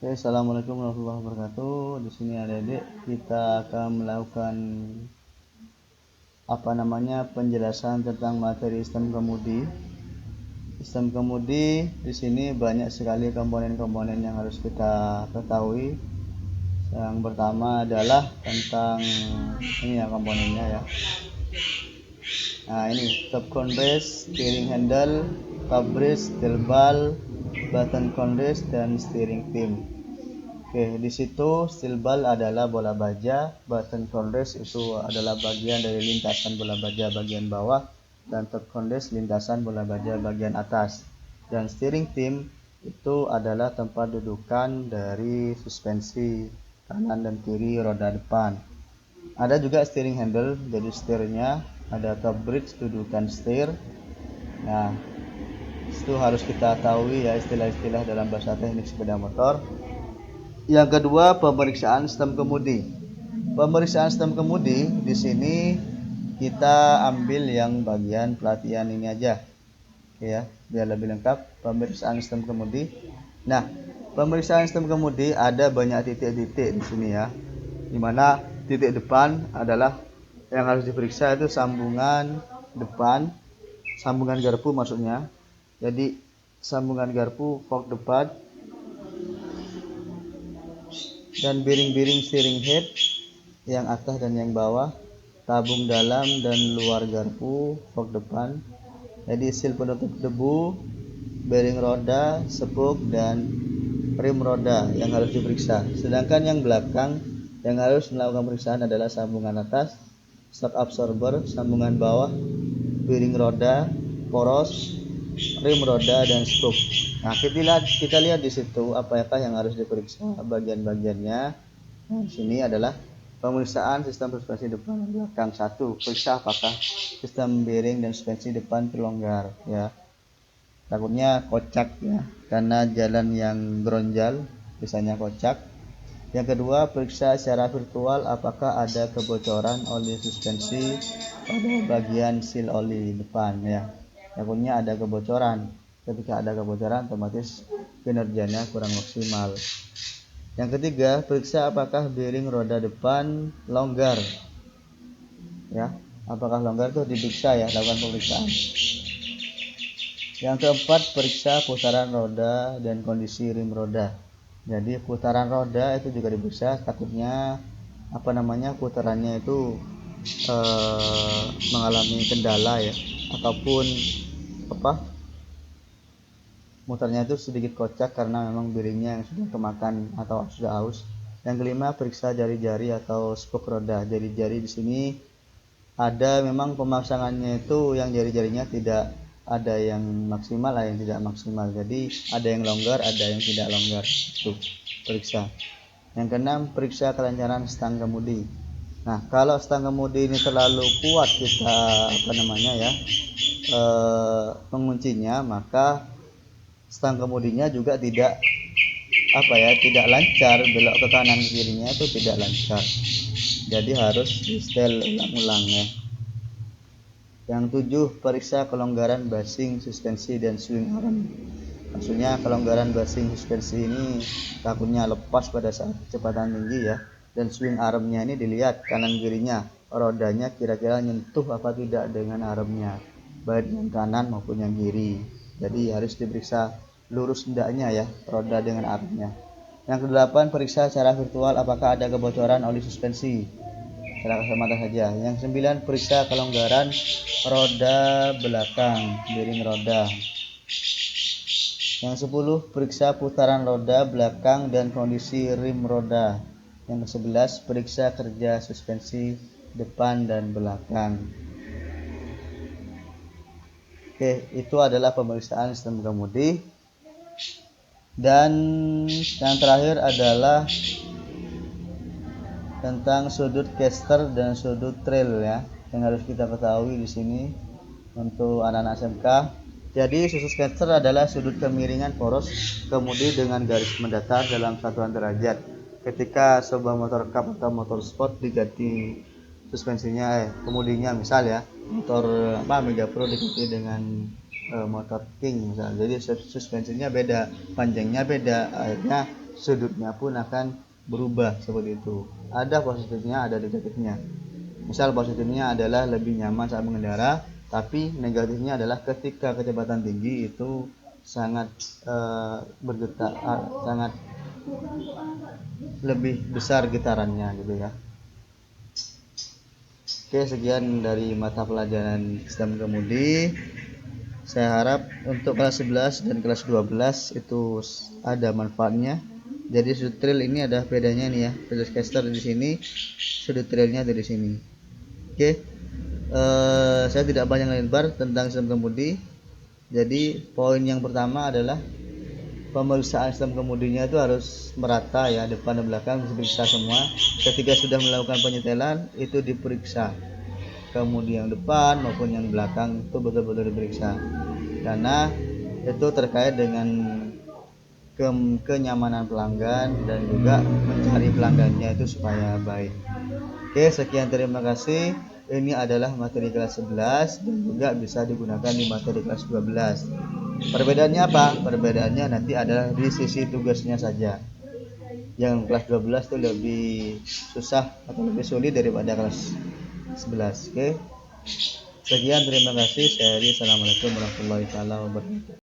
Oke, assalamualaikum warahmatullahi wabarakatuh. Di sini adik-adik kita akan melakukan penjelasan tentang materi sistem kemudi. Sistem kemudi di sini banyak sekali komponen-komponen yang harus kita ketahui. Yang pertama adalah tentang ini ya komponennya ya. Nah, ini top condes, steering handle, top bridge, steel ball, button condes, dan steering pin. Oke, di situ steel ball adalah bola baja, button condes itu adalah bagian dari lintasan bola baja bagian bawah, dan top condes lintasan bola baja bagian atas. Dan steering pin itu adalah tempat dudukan dari suspensi kanan dan kiri roda depan. Ada juga steering handle, jadi setirnya ada top bridge dudukan setir. Nah, itu harus kita tahu ya istilah-istilah dalam bahasa teknik sepeda motor. Yang kedua, pemeriksaan sistem kemudi. Pemeriksaan sistem kemudi di sini kita ambil yang bagian pelatihan ini aja. Oke ya, biar lebih lengkap pemeriksaan sistem kemudi. Nah, pemeriksaan sistem kemudi ada banyak titik-titik di sini ya. Dimana titik depan adalah yang harus diperiksa itu sambungan depan, sambungan garpu maksudnya. Jadi sambungan garpu fork depan dan biring-biring steering head yang atas dan yang bawah, tabung dalam dan luar garpu fork depan, jadi seal penutup debu, bearing roda, sepuk, dan rim roda yang harus diperiksa. Sedangkan yang belakang yang harus melakukan pemeriksaan adalah sambungan atas, shock absorber, sambungan bawah, bearing roda, poros, rim roda, dan spook. Nah, kita lihat di situ apakah yang harus diperiksa bagian-bagiannya. Nah, di sini adalah pemeriksaan sistem suspensi depan dan belakang. 1. Periksa apakah sistem bearing dan suspensi depan terlonggar ya. Takutnya kocak ya, karena jalan yang geronjal biasanya kocak. Yang kedua, periksa secara virtual apakah ada kebocoran oli suspensi pada bagian seal oli depan ya. Takutnya ada kebocoran. Ketika ada kebocoran, otomatis kinerjanya kurang maksimal. Yang ketiga, periksa apakah bearing roda depan longgar. Ya, apakah longgar itu diperiksa ya, lakukan pemeriksaan. Yang keempat, periksa putaran roda dan kondisi rim roda. Jadi putaran roda itu juga diperiksa, takutnya putarannya itu mengalami kendala ya, ataupun muternya itu sedikit kocak karena memang bearingnya yang sudah kemakan atau sudah aus. Yang kelima, periksa jari-jari atau spoke roda. Jari-jari di sini ada memang pemasangannya itu yang jari-jarinya tidak ada yang maksimal, ada yang tidak maksimal. Jadi ada yang longgar, ada yang tidak longgar. Itu periksa. Yang keenam, periksa kelancaran stang kemudi. Nah, kalau stang kemudi ini terlalu kuat kita menguncinya, maka stang kemudinya juga tidak lancar, belok ke kanan ke kirinya itu tidak lancar. Jadi harus di setel ulang-ulang ya. Yang 7, periksa kelonggaran basing, suspensi, dan swing arm. Maksudnya kelonggaran basing suspensi ini takutnya lepas pada saat kecepatan tinggi ya. Dan swing armnya ini dilihat kanan kirinya, rodanya kira-kira nyentuh apa tidak dengan armnya, baik yang kanan maupun yang kiri. Jadi harus diperiksa lurus hendaknya ya roda dengan armnya. Yang kedelapan, periksa secara virtual apakah ada kebocoran oli suspensi secara kacamata saja. Yang 9, periksa kelonggaran roda belakang, bearing roda. Yang 10, periksa putaran roda belakang dan kondisi rim roda. Yang 11, periksa kerja suspensi depan dan belakang. Oke, itu adalah pemeriksaan sistem kemudi. Dan yang terakhir adalah tentang sudut caster dan sudut trail ya, yang harus kita ketahui di sini untuk anak-anak SMK. Jadi sudut caster adalah sudut kemiringan poros kemudi dengan garis mendatar dalam satuan derajat. Ketika sebuah motor cup atau motor sport diganti suspensinya kemudinya, misal ya motor Mega Pro diganti dengan motor King misal, jadi suspensinya beda, panjangnya beda, akhirnya sudutnya pun akan berubah seperti itu. Ada positifnya, ada negatifnya. Misal positifnya adalah lebih nyaman saat mengendara, tapi negatifnya adalah ketika kecepatan tinggi itu sangat bergetar, sangat lebih besar getarannya gitu ya. Oke, sekian dari mata pelajaran sistem kemudi. Saya harap untuk kelas 11 dan kelas 12 itu ada manfaatnya. Jadi sudut trail ini ada bedanya nih ya. Sudut caster di sini, sudut trailnya dari sini. Oke. Saya tidak banyak lebar tentang sistem kemudi. Jadi poin yang pertama adalah pemeriksaan sistem kemudinya itu harus merata ya, depan dan belakang diperiksa semua. Ketika sudah melakukan penyetelan itu diperiksa, kemudi yang depan maupun yang belakang itu betul-betul diperiksa, karena itu terkait dengan kenyamanan pelanggan dan juga mencari pelanggannya itu supaya baik. Oke, sekian, terima kasih. Ini adalah materi kelas 11 dan juga bisa digunakan di materi kelas 12. Perbedaannya apa? Perbedaannya nanti adalah di sisi tugasnya saja. Yang kelas 12 itu lebih susah atau lebih sulit daripada kelas 11. Oke. Sekian, terima kasih. Assalamualaikum warahmatullahi wabarakatuh.